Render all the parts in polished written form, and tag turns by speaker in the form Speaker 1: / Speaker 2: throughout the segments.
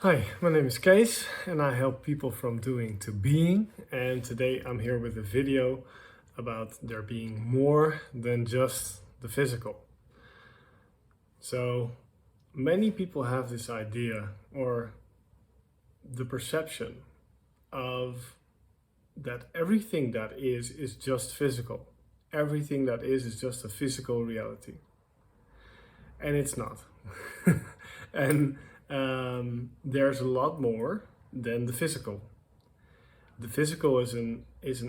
Speaker 1: Hi, my name is Kees and I help people from doing to being, and today I'm here with a video about there being more than just the physical. So many people have this idea or the perception of that everything that is just physical. Everything that is just a physical reality. And it's not. and there's a lot more than the physical. The physical is an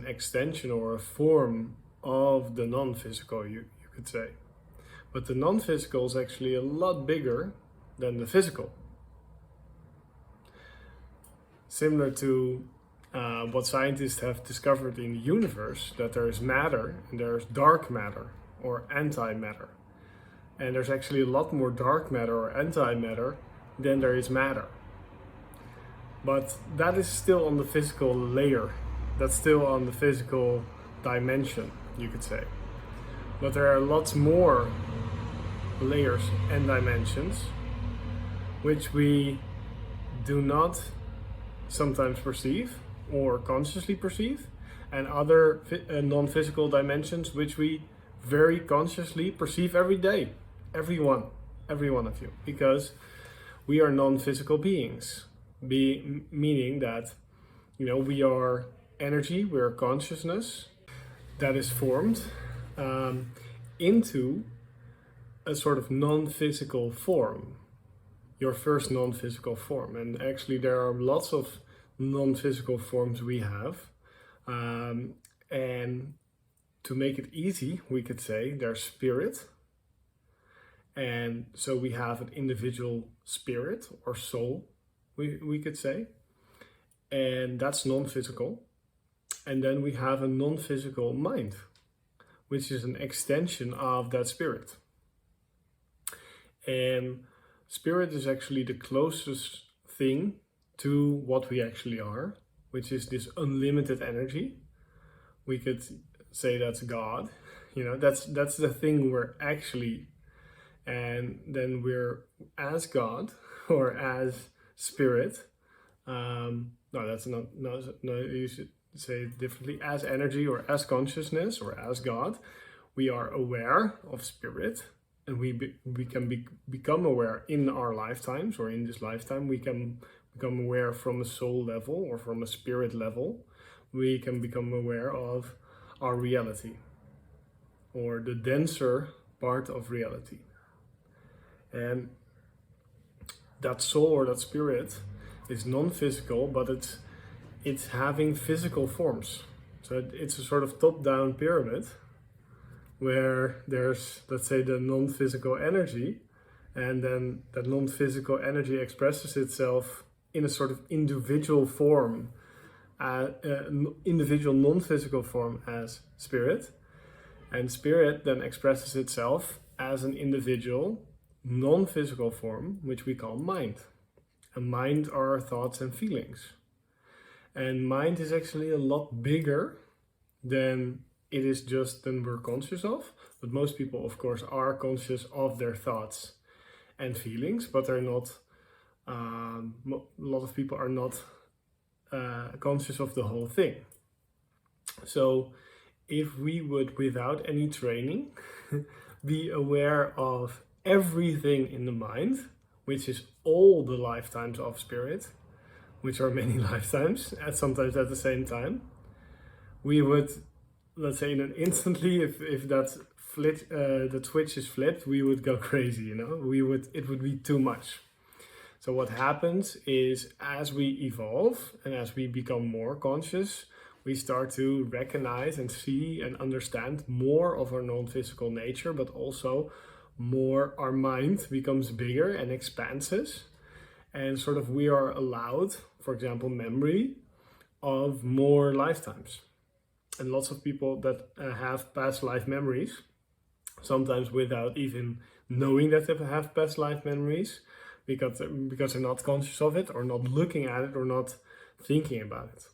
Speaker 1: extension or a form of the non-physical, you could say. But the non-physical is actually a lot bigger than the physical. Similar to what scientists have discovered in the universe, that there is matter and there's dark matter or antimatter. And there's actually a lot more dark matter or antimatter than there is matter. But that is still on the physical layer. That's still on the physical dimension, you could say. But there are lots more layers and dimensions which we do not sometimes perceive or consciously perceive, and other non-physical dimensions which we very consciously perceive every day. Every one of you, because we are non-physical beings, meaning that we are energy, we are consciousness that is formed into a sort of non-physical form, your first non-physical form. And actually there are lots of non-physical forms we have, and to make it easy, we could say there's spirit. And so we have an individual spirit or soul, we could say, and that's non-physical. And then we have a non-physical mind, which is an extension of that spirit. And spirit is actually the closest thing to what we actually are, which is this unlimited energy. We could say that's God. That's the thing we're actually. And then we're as God or as spirit. No, that's not. No, you should say it differently. As energy or as consciousness or as God, we are aware of spirit, and we can become aware in our lifetimes, or in this lifetime we can become aware from a soul level or from a spirit level. We can become aware of our reality, or the denser part of reality. And that soul or that spirit is non-physical, but it's having physical forms. So it's a sort of top-down pyramid where there's, let's say, the non-physical energy, and then that non-physical energy expresses itself in a sort of individual form, individual non-physical form as spirit. And spirit then expresses itself as an individual non-physical form, which we call mind. And mind are our thoughts and feelings. And mind is actually a lot bigger than it is just than we're conscious of. But most people, of course, are conscious of their thoughts and feelings, but they're not. A lot of people are not conscious of the whole thing. So if we would, without any training, be aware of everything in the mind, which is all the lifetimes of spirit, which are many lifetimes, and sometimes at the same time, we would, let's say, in an instantly, if that the switch is flipped, we would go crazy. It would be too much. So what happens is, as we evolve and as we become more conscious, we start to recognize and see and understand more of our non-physical nature, but also more our mind becomes bigger and expanses, and sort of we are allowed, for example, memory of more lifetimes. And lots of people that have past life memories, sometimes without even knowing that they have past life memories, because they're not conscious of it, or not looking at it, or not thinking about it.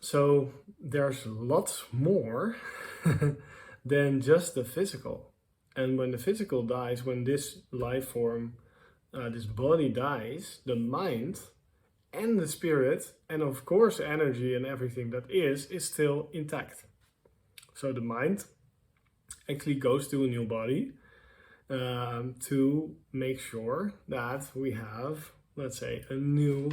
Speaker 1: So there's lots more than just the physical. And when the physical dies, when this life form this body dies, the mind and the spirit, and of course energy and everything that is still intact. So the mind actually goes to a new body to make sure that we have, let's say, a new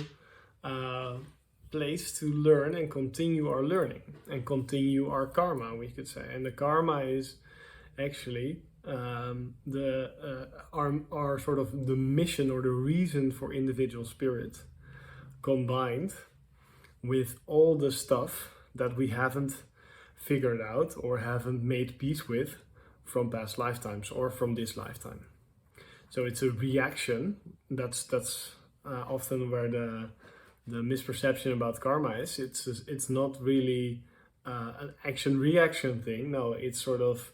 Speaker 1: place to learn and continue our learning and continue our karma, we could say. And the karma is actually our sort of the mission or the reason for individual spirit, combined with all the stuff that we haven't figured out or haven't made peace with from past lifetimes or from this lifetime. So it's a reaction. That's often where the misperception about karma is. It's not really an action-reaction thing. No, it's sort of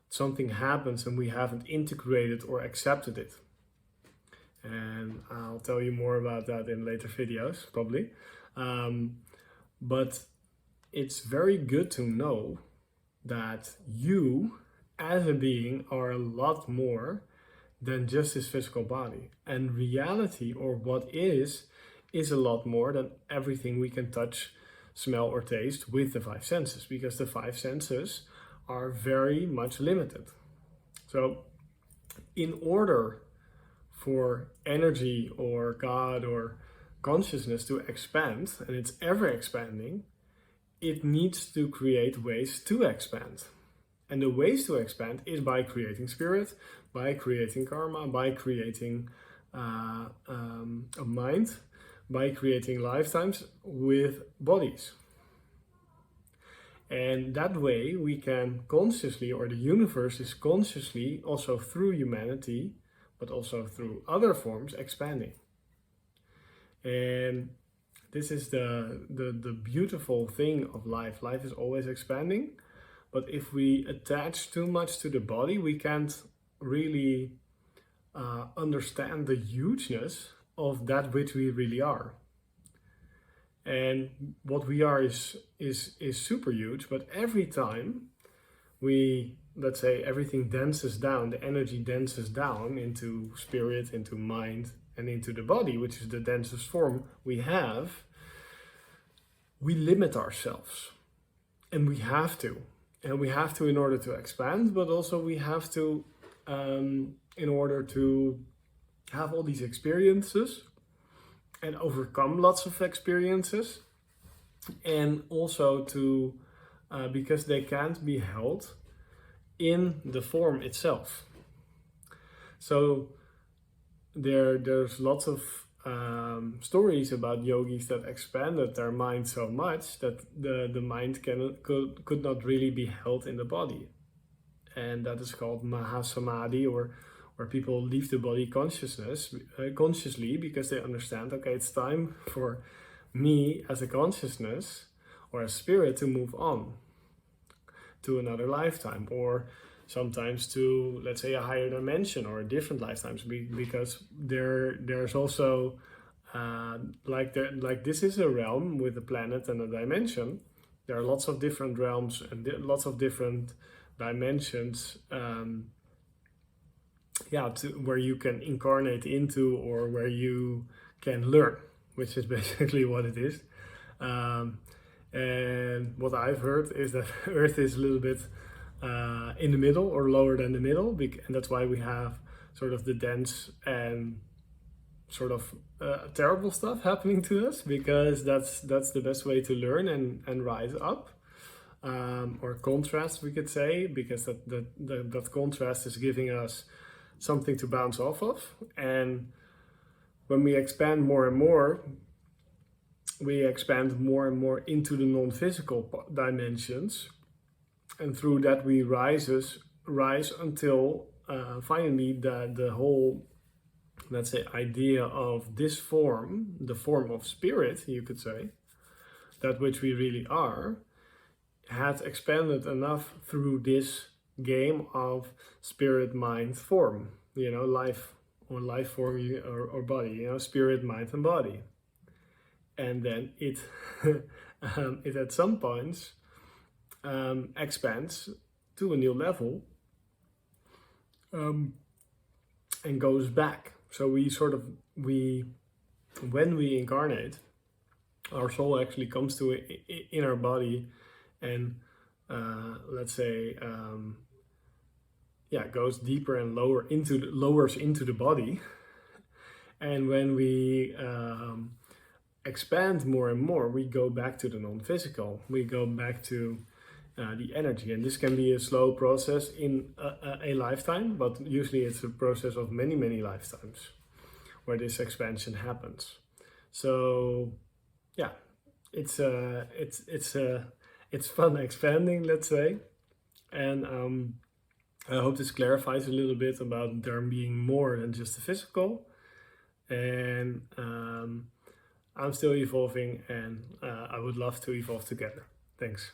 Speaker 1: something happens and we haven't integrated or accepted it. And I'll tell you more about that in later videos, probably. But it's very good to know that you, as a being, are a lot more than just this physical body. And reality, or what is a lot more than everything we can touch, smell, or taste with the five senses, because the five senses are very much limited. So in order for energy or God or consciousness to expand, and it's ever expanding, it needs to create ways to expand. And the ways to expand is by creating spirit, by creating karma, by creating a mind, by creating lifetimes with bodies. And that way we can consciously, or the universe is consciously, also through humanity, but also through other forms, expanding. And this is the beautiful thing of life. Life is always expanding, but if we attach too much to the body, we can't really understand the hugeness of that which we really are. And what we are is super huge, but every time we, let's say, everything denses down, the energy denses down into spirit, into mind, and into the body, which is the densest form we have, we limit ourselves. And we have to. And we have to in order to expand, but also we have to in order to have all these experiences and overcome lots of experiences, and also to because they can't be held in the form itself. So there's lots of stories about yogis that expanded their mind so much that the mind could not really be held in the body, and that is called mahasamadhi, or where people leave the body consciously, because they understand, okay, it's time for me as a consciousness or a spirit to move on to another lifetime, or sometimes to, let's say, a higher dimension or different lifetimes, because there's also like this is a realm with a planet and a dimension. There are lots of different realms and lots of different dimensions, where you can incarnate into, or where you can learn, which is basically what it is. And what I've heard is that Earth is a little bit in the middle, or lower than the middle, and that's why we have sort of the dense and sort of terrible stuff happening to us, because that's the best way to learn and rise up, or contrast, we could say, because that contrast is giving us something to bounce off of. And when we expand more and more, we expand more and more into the non-physical dimensions, and through that we rise until finally the whole, let's say, idea of this form, the form of spirit, you could say, that which we really are, had expanded enough through this game of spirit, mind, form, life, or life form, or body, spirit, mind, and body. And then it it at some points expands to a new level, and goes back. So when we incarnate, our soul actually comes to in our body and let's say goes deeper and lowers into the body. And when we expand more and more, we go back to the non-physical. We go back to the energy, and this can be a slow process in a lifetime, but usually it's a process of many lifetimes where this expansion happens. So yeah, it's fun expanding, let's say. And I hope this clarifies a little bit about there being more than just the physical. And I'm still evolving, and I would love to evolve together. Thanks.